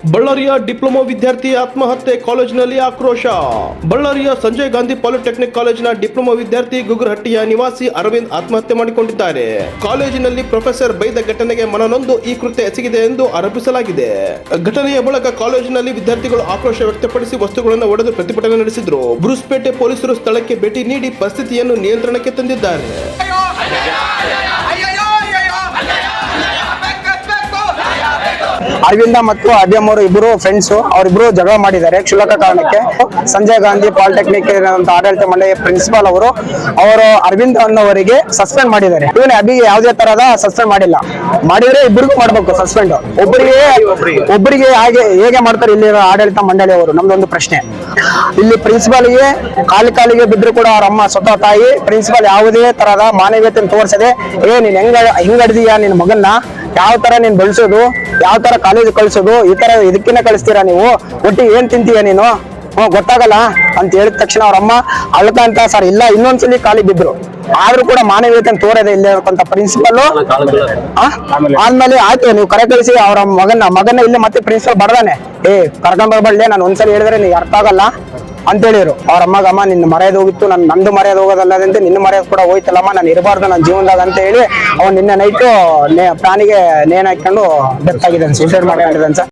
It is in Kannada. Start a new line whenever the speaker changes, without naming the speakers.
ಬಳ್ಳಾರಿಯ ಡಿಪ್ಲೊಮಾ ವಿದ್ಯಾರ್ಥಿ ಆತ್ಮಹತ್ಯೆ, ಕಾಲೇಜಿನಲ್ಲಿ ಆಕ್ರೋಶ. ಬಳ್ಳಾರಿಯ ಸಂಜಯ್ ಗಾಂಧಿ ಪಾಲಿಟೆಕ್ನಿಕ್ ಕಾಲೇಜಿನ ಡಿಪ್ಲೊಮಾ ವಿದ್ಯಾರ್ಥಿ ಗುಗುರಹಟ್ಟಿಯ ನಿವಾಸಿ ಅರವಿಂದ್ ಆತ್ಮಹತ್ಯೆ ಮಾಡಿಕೊಂಡಿದ್ದಾರೆ. ಕಾಲೇಜಿನಲ್ಲಿ ಪ್ರೊಫೆಸರ್ ಬೈದ ಘಟನೆಗೆ ಮನನೊಂದು ಈ ಕೃತ್ಯ ಎಸಗಿದೆ ಎಂದು ಆರೋಪಿಸಲಾಗಿದೆ. ಘಟನೆಯ ಬಳಿಕ ಕಾಲೇಜಿನಲ್ಲಿ ವಿದ್ಯಾರ್ಥಿಗಳು ಆಕ್ರೋಶ ವ್ಯಕ್ತಪಡಿಸಿ ವಸ್ತುಗಳನ್ನು ಒಡೆದು ಪ್ರತಿಭಟನೆ ನಡೆಸಿದರು. ಬ್ರೂಸ್ಪೇಟೆ ಪೊಲೀಸರು ಸ್ಥಳಕ್ಕೆ ಭೇಟಿ ನೀಡಿ ಪರಿಸ್ಥಿತಿಯನ್ನು ನಿಯಂತ್ರಣಕ್ಕೆ ತಂದಿದ್ದಾರೆ.
ಅರವಿಂದ ಮತ್ತು ಅಡ್ಯಮ್ ಅವರು ಇಬ್ಬರು ಫ್ರೆಂಡ್ಸ್, ಅವರಿಬ್ರು ಜಗಳ ಮಾಡಿದ್ದಾರೆ ಕ್ಷುಲ್ಲಕ ಕಾರಣಕ್ಕೆ. ಸಂಜಯ್ ಗಾಂಧಿ ಪಾಲಿಟೆಕ್ನಿಕ್ ಆಡಳಿತ ಮಂಡಳಿಯ ಪ್ರಿನ್ಸಿಪಾಲ್ ಅವರು ಅರವಿಂದ್ ಅನ್ನೋವರಿಗೆ ಸಸ್ಪೆಂಡ್ ಮಾಡಿದ್ದಾರೆ. ಇವನು ಅಭಿಗೆ ಯಾವುದೇ ತರಹದ ಸಸ್ಪೆಂಡ್ ಮಾಡಿಲ್ಲ. ಮಾಡಿದ್ರೆ ಇಬ್ಬರಿಗೂ ಮಾಡ್ಬೇಕು ಸಸ್ಪೆಂಡ್. ಒಬ್ಬರಿಗೆ ಹೇಗೆ ಮಾಡ್ತಾರೆ ಇಲ್ಲಿ ಆಡಳಿತ ಮಂಡಳಿಯವರು? ನಮ್ದೊಂದು ಪ್ರಶ್ನೆ. ಇಲ್ಲಿ ಪ್ರಿನ್ಸಿಪಾಲ್ಗೆ ಕಾಲಿಗೆ ಬಿದ್ರು ಕೂಡ ಅವ್ರ ಅಮ್ಮ ಸ್ವತಃ ತಾಯಿ ಪ್ರಿನ್ಸಿಪಾಲ್ ಯಾವುದೇ ತರಹದ ಮಾನವೀಯತೆ ತೋರಿಸದೆ, ನೀನ್ ಹೆಂಗ್ ಹಿಡ್ದೀಯಾ ನಿನ್ ಮಗನ್ನ, ಯಾವ ತರ ನೀನ್ ಬೆಳೆಸೋದು, ಯಾವ ತರ ಕಾಲೇಜ್ ಕಳ್ಸೋದು, ಈ ತರ ಇದಕ್ಕಿನ್ನ ಕಳಿಸ್ತೀರಾ ನೀವು, ಒಟ್ಟಿಗೆ ಏನ್ ತಿಂತೀಯ ನೀನು, ಗೊತ್ತಾಗಲ್ಲ ಅಂತ ಹೇಳಿದ ತಕ್ಷಣ ಅವ್ರಮ್ಮ ಅಳ್ಕಂತ ಸರ್ ಇಲ್ಲ ಇನ್ನೊಂದ್ಸಲಿ ಕಾಲಿಗೆ ಬಿದ್ರು. ಆದ್ರೂ ಕೂಡ ಮಾನವೀಯತೆ ತೋರದೆ ಇಲ್ಲ ಇರಕ್ಕಂತ ಪ್ರಿನ್ಸಿಪಲ್ ಆದ್ಮೇಲೆ ಆಯ್ತು ನೀವು ಕರೆ ಕಳಿಸಿ ಅವ್ರ ಮಗನ ಇಲ್ಲಿ ಮತ್ತೆ ಪ್ರಿನ್ಸಿಪಲ್ ಬಡದಾನೆ, ಕರ್ಕೊಂಡ್ ಬರ್ಬಳ್ಳೆ, ನಾನು ಒಂದ್ಸಲಿ ಹೇಳಿದ್ರೆ ನೀ ಅರ್ಥ ಆಗಲ್ಲ ಅಂತ ಹೇಳಿರು. ಅವ್ರ ಅಮ್ಮ ನಿನ್ನ ಮರ್ಯಾದೆ ಹೋಗಿತ್ತು, ನಂದು ಮರ್ಯಾದೆ ಹೋಗೋದಲ್ಲದಂತೆ ನಿನ್ನ ಮರ್ಯಾದೆ ಕೂಡ ಹೋಯ್ತಲ್ಲಮ್ಮ, ನಾನು ಇರಬಾರ್ದು ನನ್ನ ಜೀವನದಾಗ ಅಂತ ಹೇಳಿ ಅವ್ನು ನಿನ್ನೆ ನೈಟು ಪ್ರಾಣಿಗೆ ನೇಣು ಹಾಕೊಂಡು ಡೆತ್ ಆಗಿದ್ದಾನೆ, ಸೂಸೈಡ್ ಮಾಡ್ಕೊಂಡಿದ್ದಾನೆ ಸರ್.